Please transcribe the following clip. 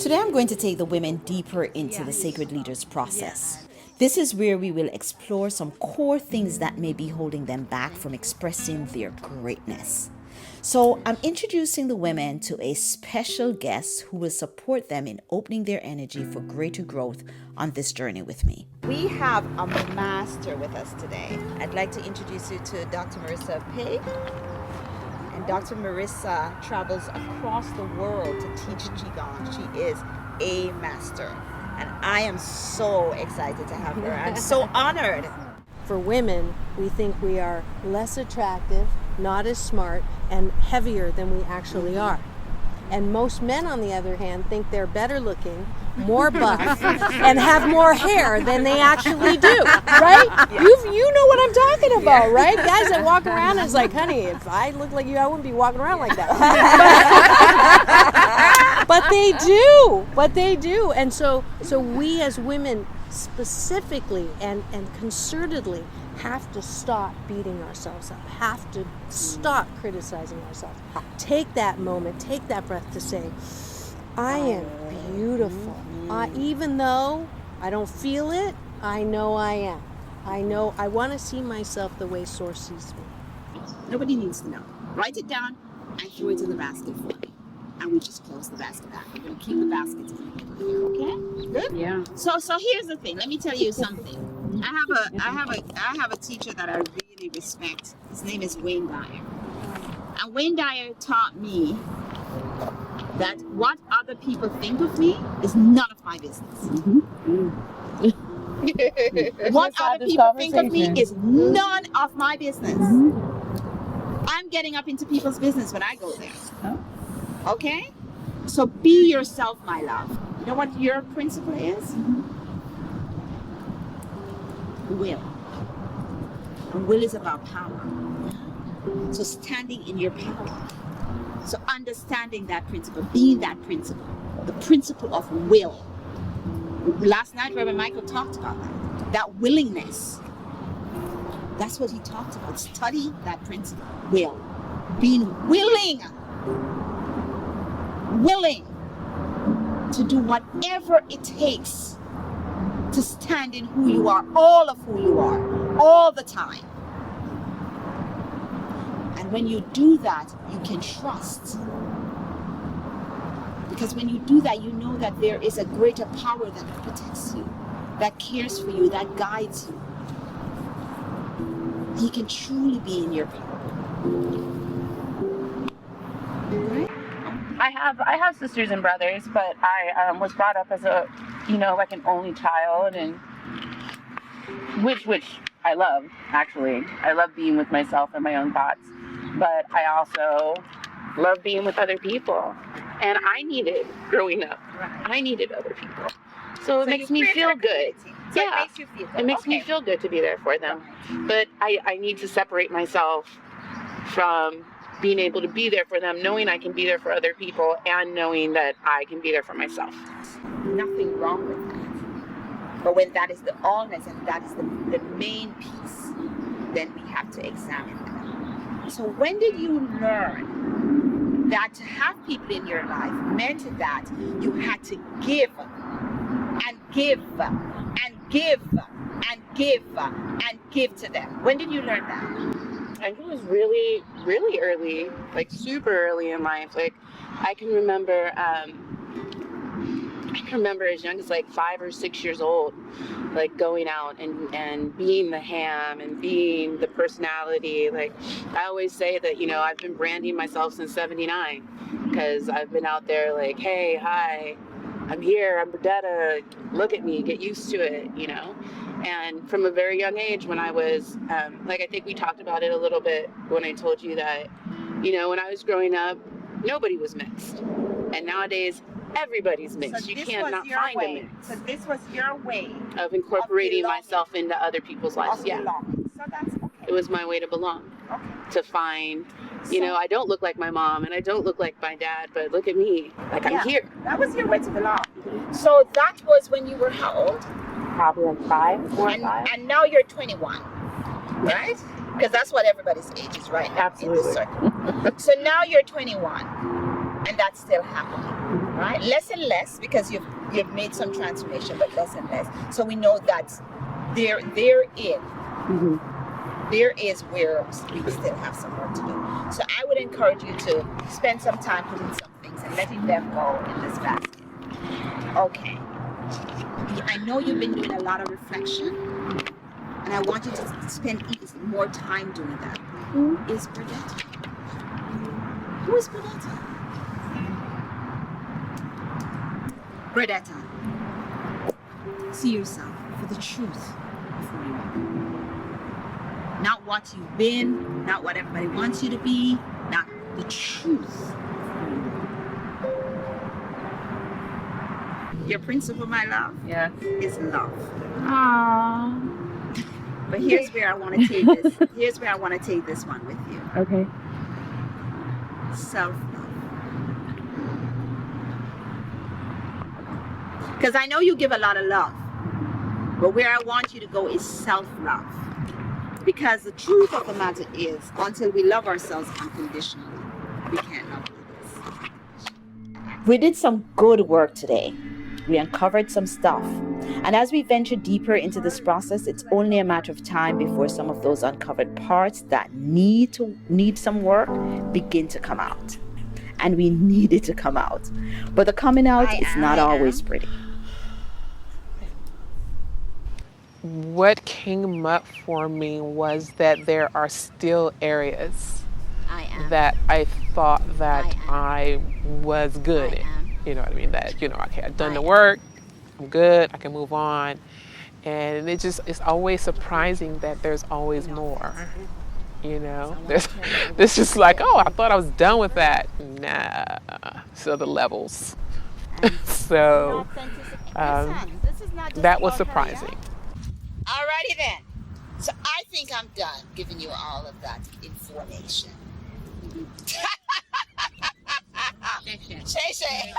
Today I'm going to take the women deeper into the Sacred Leaders process. This is where we will explore some core things that may be holding them back from expressing their greatness. So I'm introducing the women to a special guest who will support them in opening their energy for greater growth on this journey with me. We have a master with us today. I'd like to introduce you to Dr. Marissa Pei. And Dr. Marissa travels across the world to teach Qi Gong. She is a master. And I am so excited to have her. I'm so honored. For women, we think we are less attractive, not as smart, and heavier than we actually are. And most men, on the other hand, think they're better looking, more buff, and have more hair than they actually do, right? Yeah. You know what I'm talking about, right? Guys that walk around and it's like, honey, if I looked like you, I wouldn't be walking around like that. But they do. And so we as women specifically and concertedly have to stop beating ourselves up, have to stop criticizing ourselves. Take that moment, take that breath to say, I am beautiful. Even though I don't feel it, I know I am. I know I want to see myself the way Source sees me. Nobody needs to know. Write it down and throw it in the basket for me. And we just close the basket out. We're going to keep the baskets in the middle here, okay? Good? Yeah. So here's the thing. Let me tell you something. I have a teacher that I really respect. His name is Wayne Dyer. And Wayne Dyer taught me that what other people think of me is none of my business. What other people think of me is none of my business. I'm getting up into people's business when I go there. Okay? So be yourself, my love. You know what your principle is? Will. And will is about power. So standing in your power. So understanding that principle, being that principle, the principle of will. Last night, Reverend Michael talked about that willingness. That's what he talked about. Study that principle, will. Being willing to do whatever it takes to stand in who you are, all of who you are, all the time. And when you do that, you can trust. Because when you do that, you know that there is a greater power that protects you, that cares for you, that guides you. He can truly be in your power. Right? I have sisters and brothers, but I was brought up as a, like an only child, and which I love, actually. I love being with myself and my own thoughts, but I also love being with other people. And I needed, growing up, I needed other people. So it makes me feel good. So it makes you feel good. It makes me feel good to be there for them. But I need to separate myself from being able to be there for them, knowing I can be there for other people, and knowing that I can be there for myself. Nothing wrong with that. But when that is the allness and that is the main piece, then we have to examine that. So when did you learn that to have people in your life meant that you had to give and give and give and give and give to them? When did you learn that? I think it was really, really early, like super early in life. Like I can remember as young as like 5 or 6 years old, like going out and being the ham and being the personality. Like I always say that, I've been branding myself since '79 because I've been out there like, hey, hi, I'm here, I'm Burdetta, look at me, get used to it, And from a very young age, when I was, I think we talked about it a little bit when I told you that, when I was growing up, nobody was mixed. And nowadays, everybody's mixed. So you can't not find a mix. So this was your way of incorporating myself into other people's lives. Yeah. So that's okay. It was my way to belong. Okay. To find, I don't look like my mom and I don't look like my dad, but look at me. Like I'm here. That was your way to belong. So that was when you were how old? Probably like 4 or 5. And now you're 21, right? Because that's what everybody's age is right now. Absolutely. In this circle. So now you're 21, and that's still happening. right? Less and less, because you've made some transformation, but less and less. So we know that there is where we still have some work to do. So I would encourage you to spend some time putting some things and letting them go in this basket. Okay. I know you've been doing a lot of reflection, and I want you to spend more time doing that. Who is Bridget? Who is Bridetta? Bridetta, see yourself for the truth of who you are. Not what you've been, not what everybody wants you to be, not the truth. Your principle, my love, is love. Aww. But here's where I want to take this. Here's where I want to take this one with you. Okay. Self-love. Because I know you give a lot of love, but where I want you to go is self-love. Because the truth of the matter is, until we love ourselves unconditionally, we can't love others. We did some good work today. We uncovered some stuff. And as we venture deeper into this process, it's only a matter of time before some of those uncovered parts that need some work begin to come out. And we need it to come out. But the coming out is not always pretty. What came up for me was that there are still areas that I thought that I was good in. You know what I mean? That, okay, I've done the work, I'm good, I can move on. And it's always surprising that there's always more. There's just like, oh, I thought I was done with that. Nah. So the levels. So that was surprising. Alrighty then. So I think I'm done giving you all of that information. Shay.